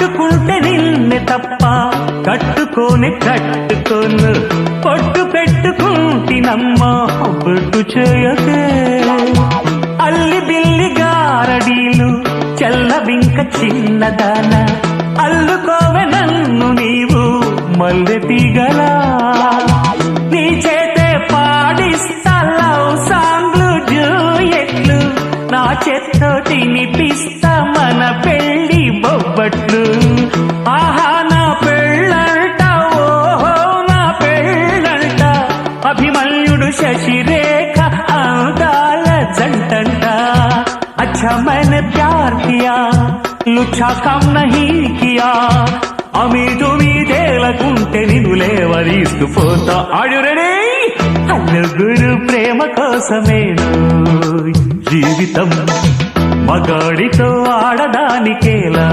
పట్టుకుంటే నిన్నే తప్ప కట్టుకోని కట్టుకోను పొట్టు పెట్టుకుంటినమ్మా బొట్టు చేయకే అల్లి బిల్లి గారడీలు చెల్లవింక చిన్నదాన అల్లుకోవె నన్ను నీవు మల్లె తీగలా నీ చేతే పాడిస్తా లవ్ సాంగ్లు డ్యూయెట్లు నా చేత్తో తినిపిస్తా మన పెళ్లి బొబ్బట్లు ఆహా నా పెళ్ళంట ఓహో నా పెళ్ళంట అభిమన్యుడు శశిరేఖ అందాల జంటంట अच्छा मैंने प्यार किया लुच्छा काम नहीं किया అమీదుమీదేలకుంటే నిన్ను లేవరీస్తూ పోతా ఆడు రెడీ అల్లుగురు ప్రేమ కోసమేను జీవితం మగాడితో ఆడదానికేలా